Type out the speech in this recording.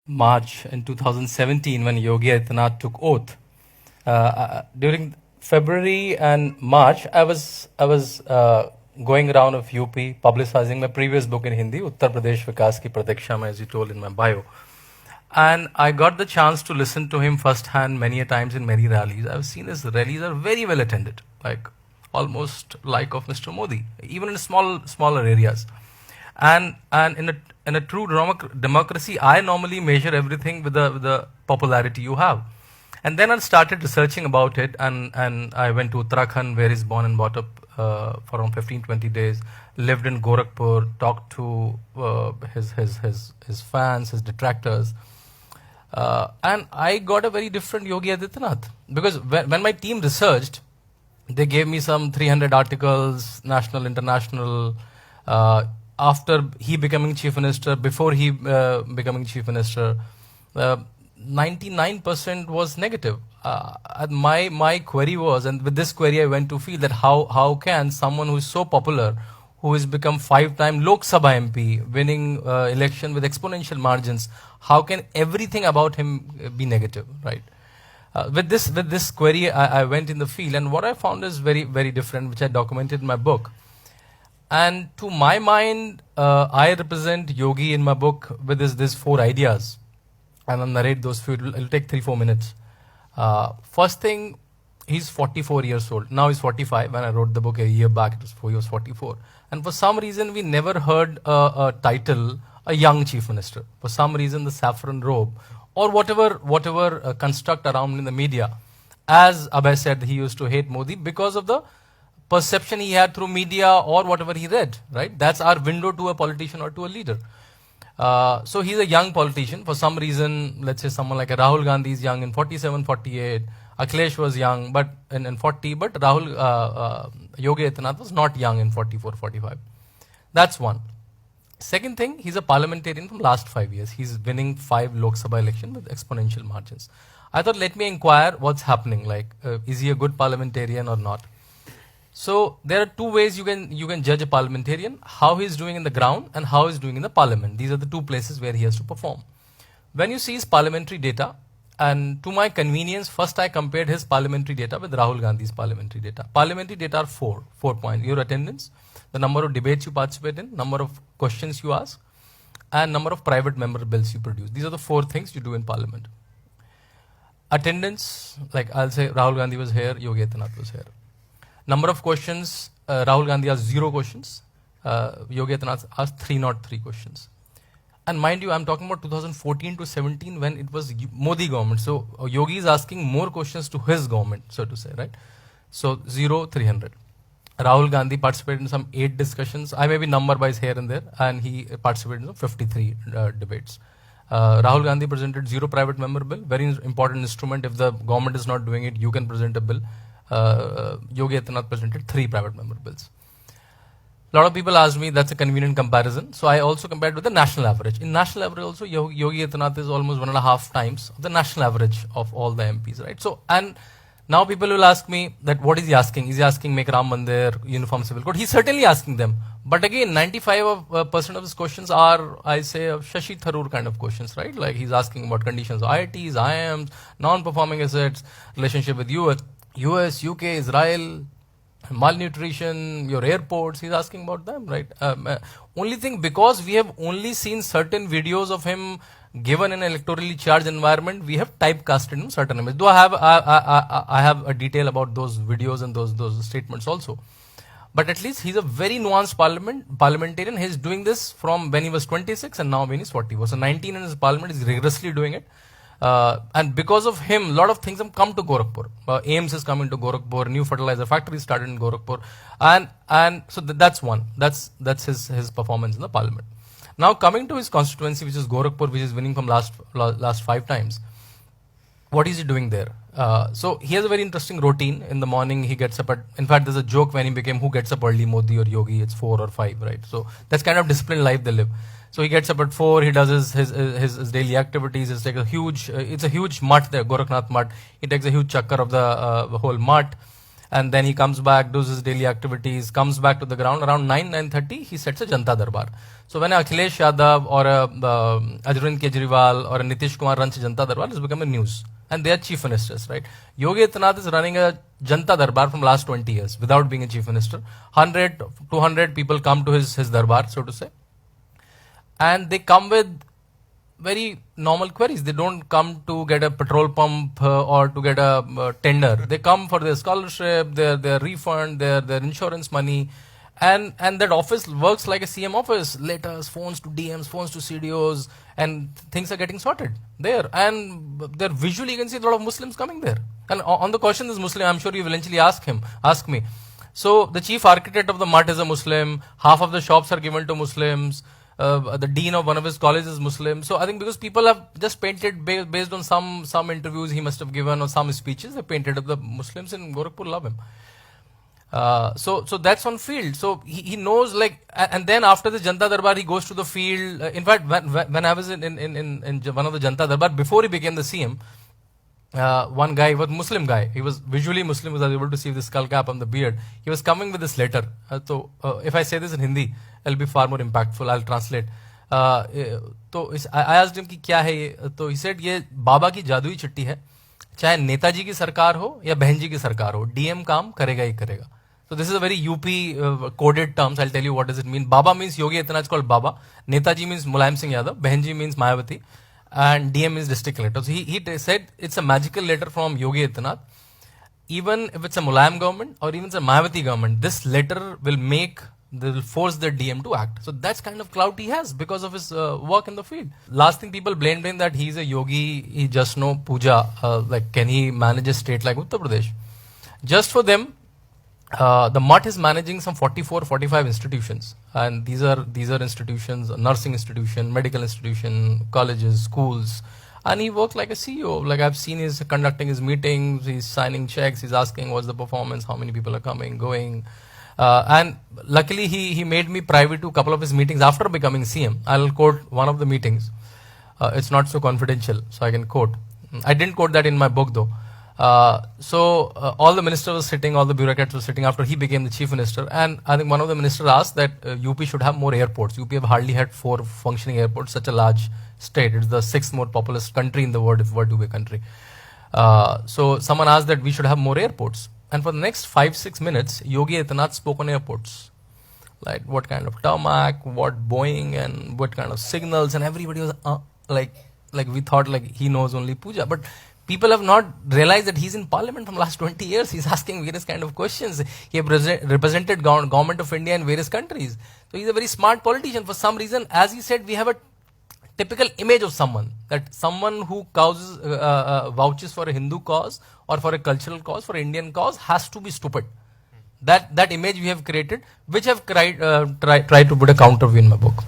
March in 2017 when Yogi Adityanath took oath. During February and March, I was going around of UP publicizing my previous book in Hindi, Uttar Pradesh Vikas Ki Pratikshama, as you told in my bio. And I got the chance to listen to him firsthand many a times in many rallies. I've seen his rallies are very well attended, like almost like of Mr. Modi, even in smaller areas. And in a true democracy, I normally measure everything with the popularity you have. And then I started researching about it, and I went to Uttarakhand, where he's born and brought up for around 15-20 days. Lived in Gorakhpur, talked to his fans, his detractors, and I got a very different Yogi Adityanath, because when my team researched, they gave me some 300 articles, national, international. After he becoming chief minister, before he becoming chief minister, 99% was negative. My query was, and with this query I went to feel that how can someone who is so popular, who has become 5-time Lok Sabha MP, winning election with exponential margins, how can everything about him be negative, right? With this query, I went in the field, and what I found is very different, which I documented in my book. And to my mind, I represent Yogi in my book with these 4 ideas, and I'll narrate those few. It'll take 3-4 minutes. First thing, he's 44 years old. Now he's 45. When I wrote the book a year back, he was 44. And for some reason, we never heard a title, a young chief minister. For some reason, the saffron robe, or whatever construct around in the media. As Abhay said, he used to hate Modi because of the perception he had through media or whatever he read, right? That's our window to a politician or to a leader. So he's a young politician. For some reason, let's say someone like Rahul Gandhi is young in 47, 48. Akhilesh was young but in 40, but Yogi Adityanath was not young in 44, 45. That's one. Second thing, he's a parliamentarian from last 5 years. He's winning 5 Lok Sabha elections with exponential margins. I thought, let me inquire what's happening. Like, is he a good parliamentarian or not? So there are 2 ways you can judge a parliamentarian: how he's doing in the ground and how he's doing in the parliament. These are the 2 places where he has to perform. When you see his parliamentary data, and to my convenience, first I compared his parliamentary data with Rahul Gandhi's parliamentary data. Parliamentary data are 4 points: your attendance, the number of debates you participate in, number of questions you ask, and number of private member bills you produce. These are the 4 things you do in parliament. Attendance, like I'll say Rahul Gandhi was here, Yogi Adityanath was here. Number of questions, Rahul Gandhi asked 0 questions. Yogi Adityanath asked 303 questions. And mind you, I'm talking about 2014 to 17 when it was Modi government. So Yogi is asking more questions to his government, so to say, right? So 0, 300. Rahul Gandhi participated in some 8 discussions. I may be number wise here and there, and he participated in some 53 debates. Rahul Gandhi presented 0 private member bill, very important instrument. If the government is not doing it, you can present a bill. Yogi Adityanath presented 3 private member bills. A lot of people asked me, that's a convenient comparison. So I also compared with the national average. In national average also, Yogi Adityanath is almost 1.5 times the national average of all the MPs, right? So, and now people will ask me that what is he asking? Is he asking make Ram Mandir, uniform civil code? He's certainly asking them. But again, 95% of his questions are, I say, Shashi Tharoor kind of questions, right? Like he's asking about conditions of IITs, IIMs, non-performing assets, relationship with US, UK, Israel, malnutrition, your airports, he's asking about them, right? Only thing, because we have only seen certain videos of him given in an electorally charged environment, we have typecasted him certain images. Though I have a detail about those videos and those statements also. But at least he's a very nuanced parliamentarian. He's doing this from when he was 26 and now when he's 44. So 19 in his parliament, he's rigorously doing it. And because of him, a lot of things have come to Gorakhpur. AIMS is coming to Gorakhpur, new fertilizer factory started in Gorakhpur. And so that's one. That's his performance in the parliament. Now coming to his constituency, which is Gorakhpur, which is winning from last 5 times. What is he doing there? So he has a very interesting routine. In the morning, he gets up at, in fact, there's a joke when he became, who gets up early, Modi or Yogi? It's 4 or 5, right? So that's kind of disciplined life they live. So he gets up at 4, he does his daily activities. It's like it's a huge mutt there, Gorakhnath mutt. He takes a huge chakkar of the whole mutt. and then he comes back, does his daily activities, comes back to the ground. Around 9:30, he sets a Janta Darbar. So when Akhilesh Yadav or Arvind Kejriwal or Nitish Kumar runs a Janta Darbar, it's become a news. And they are chief ministers, right? Yogi Adityanath is running a Janta Darbar from last 20 years without being a chief minister. 100, 200 people come to his Darbar, so to say. And they come with very normal queries. They don't come to get a petrol pump or to get a tender. They come for their scholarship, their refund, their insurance money. And that office works like a CM office. Letters, phones to DMs, phones to CDOs, and things are getting sorted there. And there visually you can see a lot of Muslims coming there. And on the question is Muslim, I'm sure you will eventually ask me. So the chief architect of the MUT is a Muslim. Half of the shops are given to Muslims. The dean of one of his colleges is Muslim. So I think because people have just painted based on some interviews he must have given or some speeches, they painted up the Muslims in Gorakhpur love him. So that's on field. So he knows, like, and then after the Janta Darbar, he goes to the field. In fact, when I was in one of the Janta Darbar, before he became the CM, one guy was Muslim guy. He was visually Muslim, was able to see the skull cap on the beard. He was coming with this letter. So if I say this in Hindi, it'll be far more impactful. I'll translate. तो I asked him कि क्या है ये, तो he said ये बाबा की जादुई चिट्ठी है, चाहे नेताजी की सरकार हो या बहन जी की सरकार हो, डीएम काम करेगा ही करेगा. So this is a very UP coded terms. I'll tell you what does it mean. Baba means Yogi Adityanath, it's called Baba. Netaji means Mulayam Singh Yadav. Behenji means Mayawati. And DM means district collector. So he said it's a magical letter from Yogi Adityanath. Even if it's a Mulayam government or even it's a Mayawati government, this letter will force the DM to act. So that's kind of clout he has because of his work in the field. Last thing, people blamed him that he's a yogi, he just know puja. Like, can he manage a state like Uttar Pradesh? Just for them, the MUT is managing some 44, 45 institutions, and these are institutions, nursing institution, medical institution, colleges, schools, and he works like a CEO. Like, I've seen he's conducting his meetings, he's signing checks, he's asking what's the performance, how many people are coming, going, and luckily he made me private to a couple of his meetings after becoming CM. I'll quote one of the meetings. It's not so confidential, so I can quote. I didn't quote that in my book though. So all the ministers were sitting, all the bureaucrats were sitting after he became the chief minister, and I think one of the ministers asked that UP should have more airports. UP have hardly had 4 functioning airports, such a large state. It's the 6th most populous country in the world, if it were to be a country. So someone asked that we should have more airports. And for the next 5-6 minutes, Yogi Adityanath spoke on airports. Like what kind of tarmac, what Boeing, and what kind of signals, and everybody was like we thought like he knows only puja. But people have not realized that he's in parliament from last 20 years. He's asking various kind of questions. He have represented government of India in various countries. So he's a very smart politician. For some reason, as he said, we have a typical image of someone, that someone who vouches for a Hindu cause or for a cultural cause, for an Indian cause, has to be stupid. That image we have created, which I've tried to put a counter view in my book.